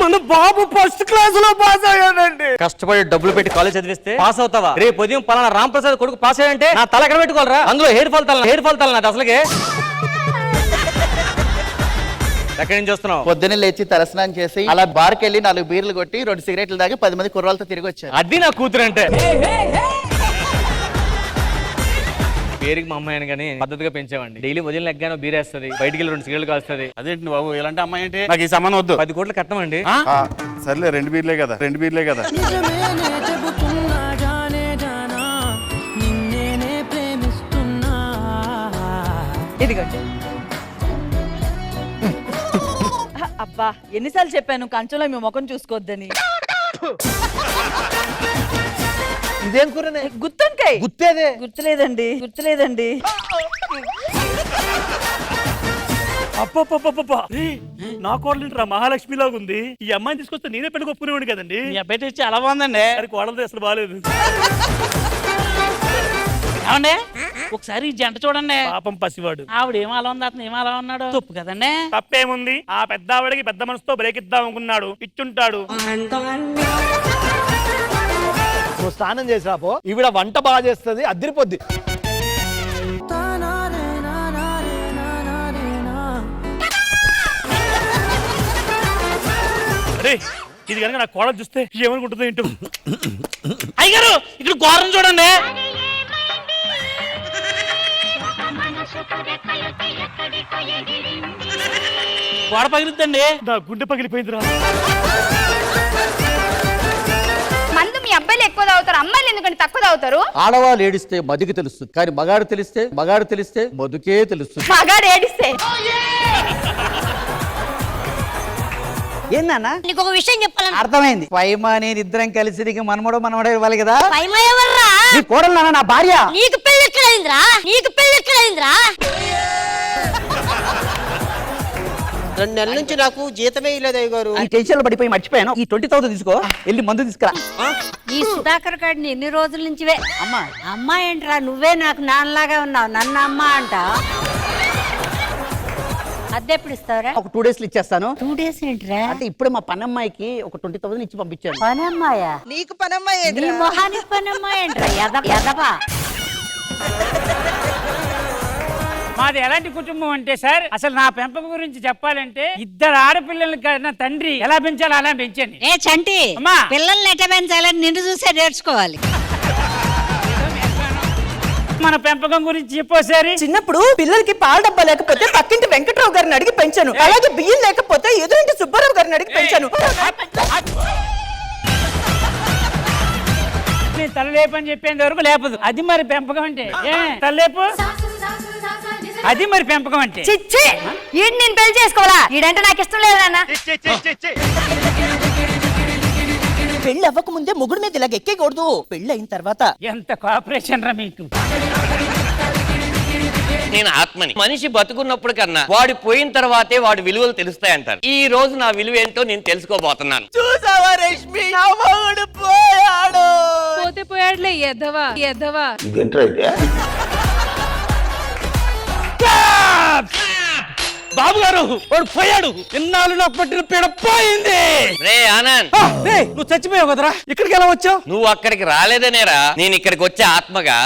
మన బాబు first class లో pass అయ్యాడండి. కష్టపడి డబ్బులు పెట్టి కాలేజ్ చదివిస్తే పాస్ అవుతావా? రేపు ఉదయం పలానా రామ్ ప్రసాద్ కొడుకు పాస్ అయ్యంటే నా తల ఎక్కడ పెట్టుకోవాలరా? అందులో హెయిర్ ఫాల్ నాది అసలుకే. ఎక్కడి నుంచి వస్తున్నావు? పొద్దున్నే లేచి తలస్నానం చేసి అలా బార్కి వెళ్ళి 4 బీర్లు కొట్టి 2 సిగరెట్లు దాగి 10 మంది కుర్రాలతో తిరిగి వచ్చారు. అది నా కూతురు అంటే. పేరుకి మా అమ్మాయి అని కానీ పద్ధతిగా పెంచామండి. డైలీ ఉదయం లెగ్గానో బీరేస్తుంది, బయటికి వెళ్ళి 2 సిగరెట్లు కాస్తుంది. అదేంటి బాబు ఇలాంటి అమ్మాయి అంటే? నాకు ఈ సంబంధం వద్దు. 10 కోట్లు కట్టమండి. సర్లే 2 బీర్లే కదా. ఇదిగోండి. అబ్బా ఎన్నిసార్లు చెప్పాను కంచంలో మీ ముఖం చూసుకోవద్దని. ఇదేం కూరనే? గుత్తొంకాయ. గుత్తేదే? గుర్తులేదండి. అప్ప నా కోడలింట్రా మహాలక్ష్మిలాగా ఉంది. ఈ అమ్మాయిని తీసుకొస్తే నేనే పెళ్లి ఒప్పుకునేవాడు కదండి. మీ అబ్బాయి తెచ్చి చాలా బాగుందండి. అది కోడలతో అసలు బాగాలేదు. ఏమండి ఒకసారి ఈ జంట చూడండి. పాపం పసివాడు. ఆవిడ ఏం అలా ఉంది, అతను ఏం అలా ఉన్నాడు. తప్పు కదండి. తప్పేముంది? ఆ పెద్ద ఆవిడకి పెద్ద మనసుతో బ్రేక్ ఇద్దాం అనుకున్నాడు, ఇచ్చుంటాడు. నువ్వు స్నానం చేసి రాపో. ఈవిడ వంట బాగా చేస్తుంది, అదిరిపోద్ది. అరే ఇది కనుక నా కోడలు చూస్తే ఏమనుకుంటుందో ఏంటో. అయ్యగారు ఇక్కడ ఘోరం చూడండి. గోడ పగిలిద్దండి. నా గుండె పగిలిపోయిందిరా. మందు మీ అబ్బాయిలు ఎక్కువ తాగుతారు, అమ్మాయిలు ఎందుకంటే తక్కువ తాగుతారు? ఆడవాళ్ళు ఏడిస్తే మదికి తెలుస్తుంది, కానీ మగాడు తెలిస్తే మధుకే తెలుస్తుంది. మగాడు ఏడిస్తే ఏందన్నా? నీకు ఒక విషయం చెప్పాలని. అర్థమైంది. పైమా నేను ఇద్దరం కలిసి నీకు మనమడో ఇవ్వాలి కదా. పైమా ఎవర్రా? నీ కోడలు నాన్న, నా భార్య. నీకు పెళ్లి ఎక్కడైందిరా? 2 నెలల నుంచి నాకు జీతమే ఇవ్వలేదు అయ్యగారు. ఈ టెన్షన్ పడిపోయి మర్చిపోయాను. ఈ 20,000 తీసుకో, వెళ్ళి మందు తీసుకురా. ఈ సుధాకర్ గారిని ఎన్ని రోజుల నుంచివే అమ్మా అమ్మా ఏంట్రా? నువ్వే నాకు నాన్నలాగా ఉన్నావు, నన్ను అమ్మ అంట. అద్దె ఎప్పుడు ఇస్తావురా? ఒక 2 డేస్ ఇచ్చేస్తాను. 2 డేస్ ఏంట్రా? అంటే ఇప్పుడు మా పనమ్మాయికి ఒక 20,000 ఇచ్చి పంపించాను. పనమ్మాయా? నీకు పనమ్మాయి నీ మొహానికి పనమ్మా ఏంట్రా? ఎదవా. మాది ఎలాంటి కుటుంబం అంటే సార్, అసలు నా పెంపకం గురించి చెప్పాలంటే 2 ఆడపిల్లలకి కన్నా తండ్రి ఎలా పెంచాలో అలా పెంచండి. ఏ చంటి, అమ్మా పిల్లల్ని ఎట్ట పెంచాలని నిన్ను చూసే నేర్చుకోవాలి. మన పెంపకం గురించి చెప్పోసారి. చిన్నప్పుడు పిల్లలకి పాల డబ్బా లేకపోతే పక్కింటి వెంకట్రావు గారిని అడిగి పెంచాను. అలాగే బియ్యం లేకపోతే ఎదురింటి సుబ్బారావు గారిని అడిగి పెంచాను. తలలేపని చెప్పేంత వరకు లేపదు. అది మరి పెంపకం అంటే. తలలేపు, అది మరి పెంపకం అంటే. చిచ్చి ఈడు నేను పెళ్లి చేసుకోవాలా? ఈడంటే నాకు ఇష్టం లేదు నాన్న. పెళ్లి అవ్వక ముందే మొగుడు మీద ఇలాగ ఎక్కేకూడదు, పెళ్లి అయిన తర్వాత. ఎంత కోఆపరేషన్ రా మీకు. నేను ఆత్మని. మనిషి బతుకున్నప్పుడు కన్నా వాడు పోయిన తర్వాతే వాడి విలువలు తెలుస్తాయంటారు. ఈ రోజు నా విలువ ఏంటో నేను తెలుసుకోబోతున్నాను. చూసావా రష్మి, నా మొగుడు పోయాడు. పోయాడులే ఎద్దవా. బాబు గారు వాడు పోయాడు. ఇన్నాళ్ళు నాకు పట్టిన పీడ పోయింది. రే ఆనంద్, నువ్వు చచ్చిపోయావు కదరా, ఇక్కడికి ఎలా వచ్చావు? నువ్వు అక్కడికి రాలేదనేరా నేను ఇక్కడికి వచ్చే ఆత్మగా.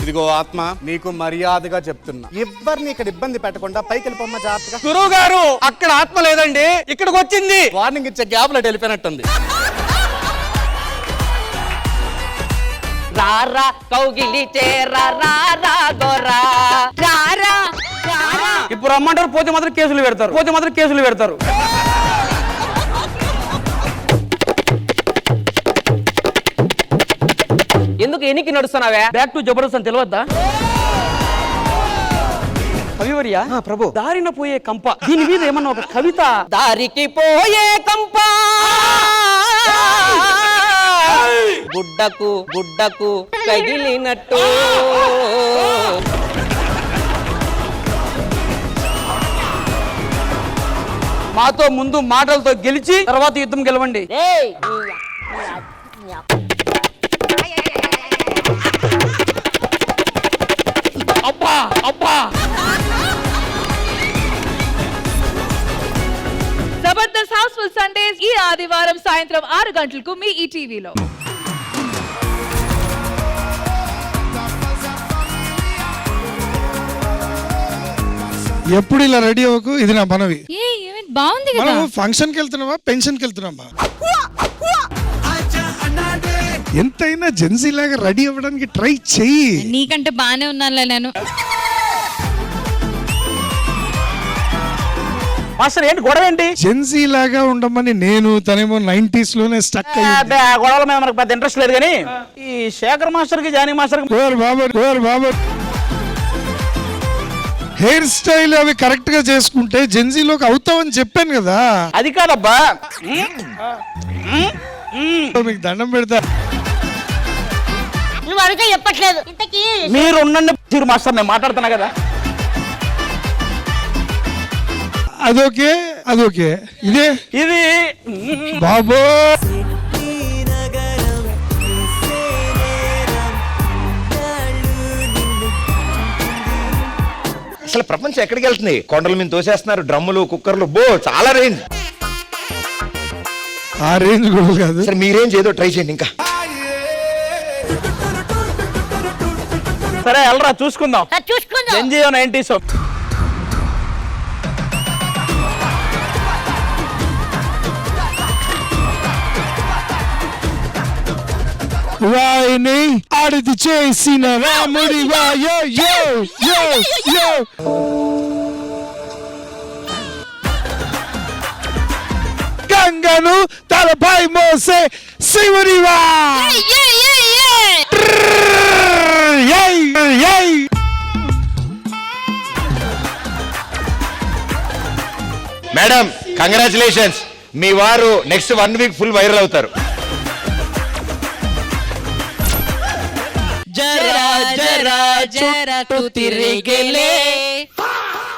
ఇదిగో ఆత్మ, నీకు మర్యాదగా చెప్తున్నా, ఎవరిని ఇక్కడ ఇబ్బంది పెట్టకుండా పైకి వెళ్ళిపోమ్మా జాగ్రత్తగా. గురువు గారు అక్కడ ఆత్మ లేదండి, ఇక్కడికి వచ్చింది. వార్నింగ్ ఇచ్చే గ్యాప్ లో వెళ్ళిపోయినట్టుంది. రారా కౌగిలి చేరా రారా గోరా రారా. ఇప్పుడు రమ్మంటారు, పోతే మాత్రం కేసులు పెడతారు. ఎందుకు ఎనికి నడుస్తున్నావే? బ్యాక్ టు జబర్దస్త్ అని తెలియద్దా? కవివర్య ప్రభు, దారిన పోయే కంప, దీని మీద ఏమన్నా ఒక కవిత. దారికి పోయే కంప, గుడ్డకు తగిలినట్టు. మాతో ముందు మాటలతో గెలిచి తర్వాత యుద్ధం గెలవండి. అబ్బా జబర్దస్త్ హౌస్ఫుల్ సండేస్ ఈ ఆదివారం సాయంత్రం 6 గంటలకు మీ ఈటీవీలో. ఎప్పుడు ఇలా రెడీ అవ్వకు, ఇది నా మనవి. బాగుంది మనం ఫంక్షన్ కి వెళ్తున్నావా, పెన్షన్ కి వెళ్తున్నావా? ఎంతైనా జెన్సీ లాగా రెడీ అవ్వడానికి ట్రై చెయ్యి. నీకంటే బానే ఉన్నానులే నేను. మాస్టర్ ఏంటి గొడవ ఏంటి? జెన్సీ లాగా ఉండమని నేను, తనేమో 90s లోనే స్టక్ అయ్యింది. ఆ గొడవల మీద మనకు పెద్ద ఇంట్రెస్ట్ లేదు కానీ ఈ శేఖర్ మాస్టర్ కి జానీ మాస్టర్ కి హెయిర్ స్టైల్ అవి కరెక్ట్ గా చేసుకుంటే జెన్సీలోకి అవుతావని చెప్పాను కదా. అది కాదబ్బా, మీకు దండం పెడతా. నువ్వు అడిగితే చెప్పట్లేదు. ఇంతకీ మీరు ఉండండి తీరు మాస్టర్, నేను మాట్లాడుతున్నా కదా. అదొకే ఇదే ఇది బాబో. అసలు ప్రపంచం ఎక్కడికి వెళ్తుంది? కొండల మీద తోసేస్తున్నారు, డ్రమ్ములు, కుక్కర్లు, చాలా రేంజ్. ఆ రేంజ్ కూడా కాదు. సరే మీ రేంజ్ ఏదో ట్రై చేయండి ఇంకా. సరే వెళ్ళరా చూసుకుందాం. చూసుకుందాం. NGO 90s. వాయిని ఆడిది చేసిన రాముడి వాయో యో యో యో. గంగను తలపై మోసే శివుడివా. మేడం కంగ్రాచులేషన్స్, మీ వారు నెక్స్ట్ 1 వీక్ ఫుల్ వైరల్ అవుతారు.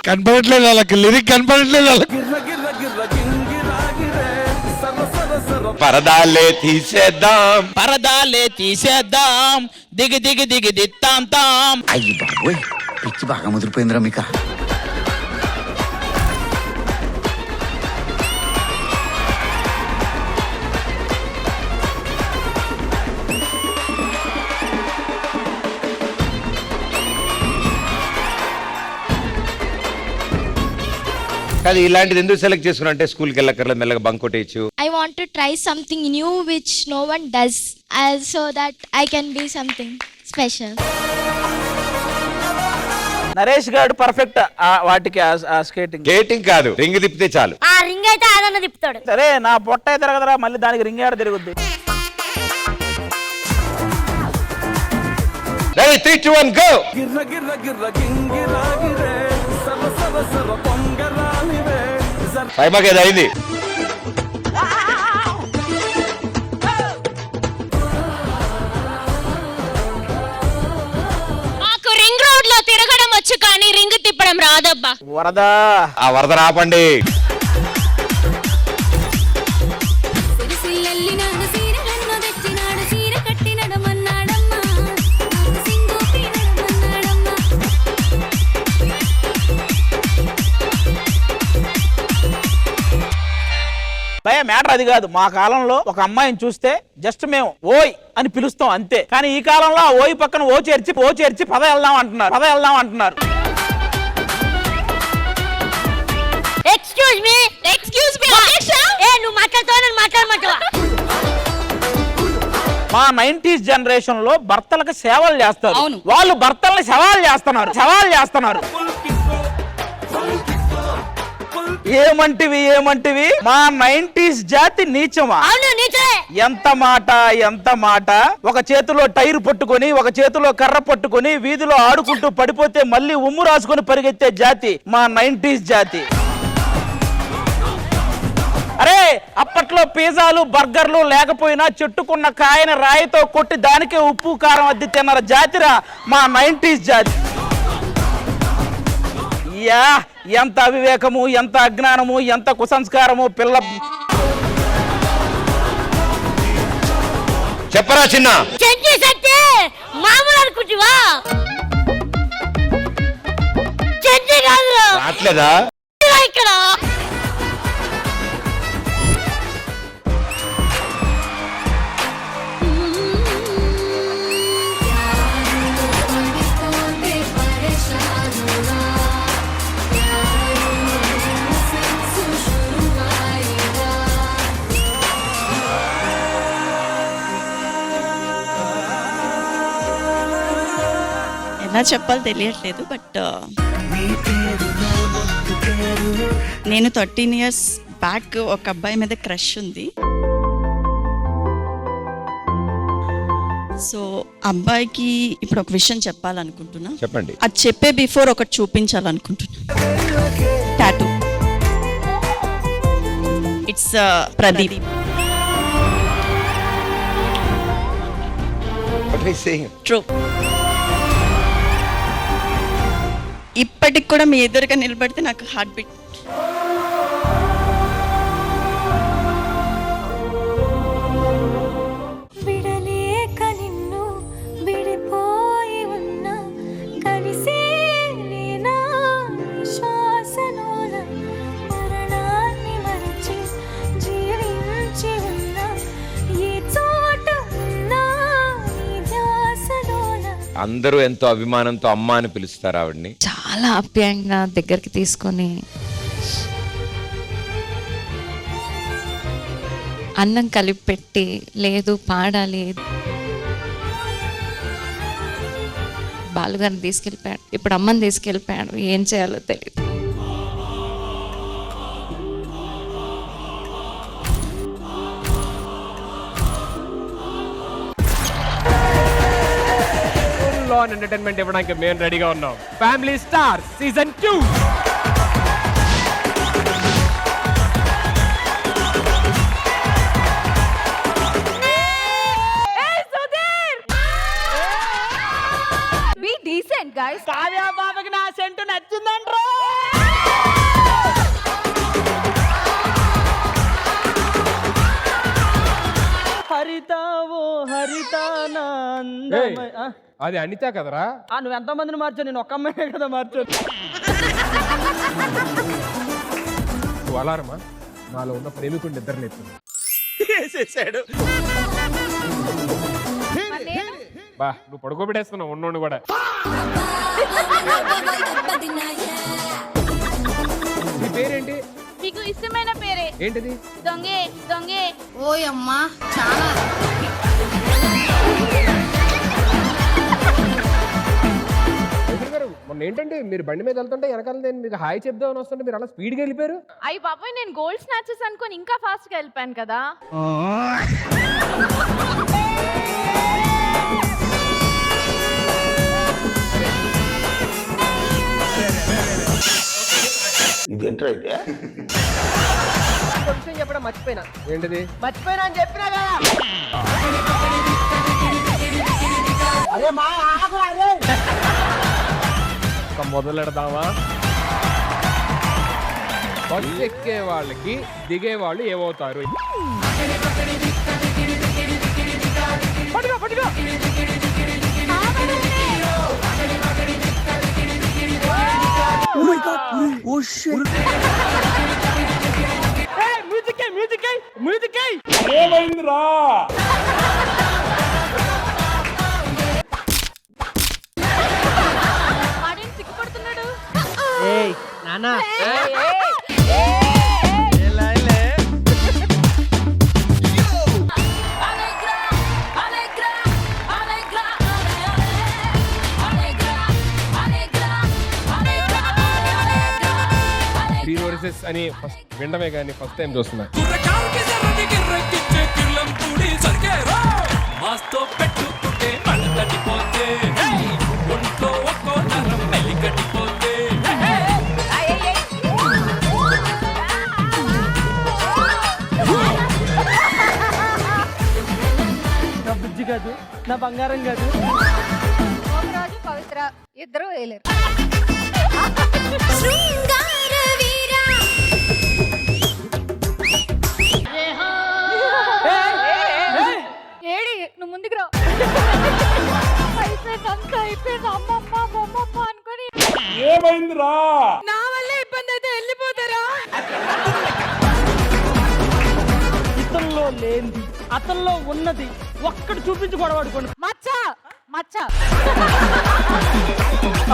కనపడట్లేదు వాళ్ళకి, లిరిక్ కనపడట్లేదు వాళ్ళకి. పరదాలే తీసేద్దాం దిగి దిగి దిగి దిత్తాం తాం. అయ్యి బాబోయ్, పిచ్చి బాగా ముదిరిపోయిందిరా మీకు. అది ఇలాంటిది ఎందుకు సెలెక్ట్ చేసుకున్నా అంటే స్కూల్కి వెళ్ళక్కర్లేదు, మెల్లగా bunk కొట్టేయచ్చు. I want to try something new which no one does, so that I can be something special. Naresh గారు పర్ఫెక్ట్ వాటికి ఆ స్కేటింగ్. గేటింగ్ కాదు, రింగ్ తిప్పితే చాలు. ఆ రింగ్ అయితే ఆదన్న తిప్పుతాడు. సరే నా పొట్ట తిరగదరా, మళ్ళీ దానికి రింగ్ ఆడ తిరుగుద్ది. 3, 2, 1 go. పైమాకి అయింది. మాకు రింగ్ రోడ్ లో తిరగడం వచ్చు కానీ రింగ్ తిప్పడం రాదబ్బా. వరదా, ఆ వరద ఆపండి. భయ మ్యాటర్ అది కాదు. మా కాలంలో ఒక అమ్మాయిని చూస్తే జస్ట్ మేము ఓయ్ అని పిలుస్తాం అంతే. కానీ ఈ కాలంలో ఆ ఓయ్ పక్కన ఓ చేర్చి పద వెళ్దాం అంటున్నారు. ఎక్స్క్యూజ్ మీ ఏ నువ్వు మాట్లాడుతావా, నేను మాట్లాడమంటావా? మా 90s జనరేషన్ లో భర్తలకు సేవలు చేస్తారు, వాళ్ళు భర్తల్ని సవాల్ చేస్తున్నారు. ఏమంటివి మా 90s జాతి నీచమా? ఎంత మాట. ఒక చేతిలో టైర్ పట్టుకొని, ఒక చేతిలో కర్ర పట్టుకొని వీధిలో ఆడుకుంటూ పడిపోతే మళ్ళీ ఉమ్ము రాసుకొని పరిగెత్తే జాతి మా 90s జాతి. అరే అప్పట్లో పిజ్జాలు బర్గర్లు లేకపోయినా చెట్టుకున్న కాయని రాయితో కొట్టి దానికే ఉప్పు కారం అద్ది తిన్నారు జాతిరా మా 90s జాతి. ఎంత అవివేకము, ఎంత అజ్ఞానము, ఎంత కుసంస్కారము. పిల్ల చెప్పరా చిన్న మామూలు అనుకుంటువా? రాట్లేదా? ఇక్కడ చెప్పాలో తెలియట్లేదు. బట్ నేను 13 years బ్యాక్ ఒక అబ్బాయి మీద క్రష్ ఉంది. సో అబ్బాయికి ఇప్పుడు ఒక విషయం చెప్పాలనుకుంటున్నా. చెప్పండి. అది చెప్పే బిఫోర్ ఒకటి చూపించాలనుకుంటున్నా. టాటూ. ఇట్స్ ప్రదీప్. ట్రూ. ఇప్పటికి కూడా మీ ఎదురుగా నిలబడితే నాకు హార్ట్ బీట్. అందరూ ఎంతో అభిమానంతో అమ్మ అని పిలుస్తారు ఆవిడ్ని. చాలా ఆప్యాయంగా దగ్గరికి తీసుకొని అన్నం కలిపి పెట్టి, లేదు పాడాలి. బాలుగారిని తీసుకెళ్ళిపోయాడు, ఇప్పుడు అమ్మని తీసుకెళ్ళిపోయాడు. ఏం చేయాలో తెలియదు. ఎంటర్టైన్మెంట్ ఇవ్వడానికి మేము రెడీగా ఉన్నాం. Family star season 2. Be decent, guys. Kavya బాబకి నా సెంటు నచ్చిందంట్రా. హరితావో హరితానా అది అనిత కదరా? నువ్వు ఎంతో మందిని మార్చావు, నేను ఒక్క అమ్మాయి కదా మార్చాను. అలారమా నాలో ఉన్న ప్రేమికుడిని నిద్ర లేపుతుంది. వేసేసాడు. బా నువ్వు పడుకోబెట్టేస్తున్నావు ఉన్నోడు కూడా. నీ పేరేంటి? మీకు ఇష్టమైన పేరే ఏంటిది? దొంగే దొంగే. ఓయమ్మా చాలా. మొన్న ఏంటంటే మీరు బండి మీద వెళ్తుంటే వెనకాల నేను మీకు హాయ్ చెప్దామని వస్తుంటే మీరు అలా స్పీడ్గా వెళ్ళిపోయారు. అయ్యి బాబాయ్, నేను గోల్డ్ స్నాచెస్ అనుకొని ఇంకా ఫాస్ట్ గా వెళ్ళిపోయాను కదా. ఇదేంట్రా అయితే? విషయం చెప్పడం మర్చిపోయినా. ఏంటిది? మర్చిపోయినా అని చెప్పినా కదా. అరే మా ఆగు అరే. మొదలెడదామా? బస్సు ఎక్కే వాళ్ళకి దిగే వాళ్ళు ఏమవుతారు? ఏమైందిరా? సిగ్గుపడుతున్నాడు. నానా అని ఫస్ట్ వినడమే కానీ ఫస్ట్ టైం చూస్తున్నా. నా బుజ్జి కాదు, నా బంగారం కాదు. రాజు పవిత్ర ఇద్దరు వేయలేరు. ఏడి నువ్వు ముందుకు రా. అయిపోయింది అయిపోయింది. అమ్మమ్మ బొమ్మమ్మ అనుకొని ఏమైందిరా? నా వల్ల ఇబ్బంది అయితే వెళ్ళిపోతారా? ఇతనిలో లేనిది అతనిలో ఉన్నది ఒక్కటి చూపించి గొడవడుకోండి. మచ్చ మచ్చ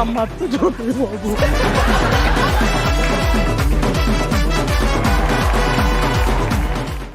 ఆ మచ్చ చూపి బాబు.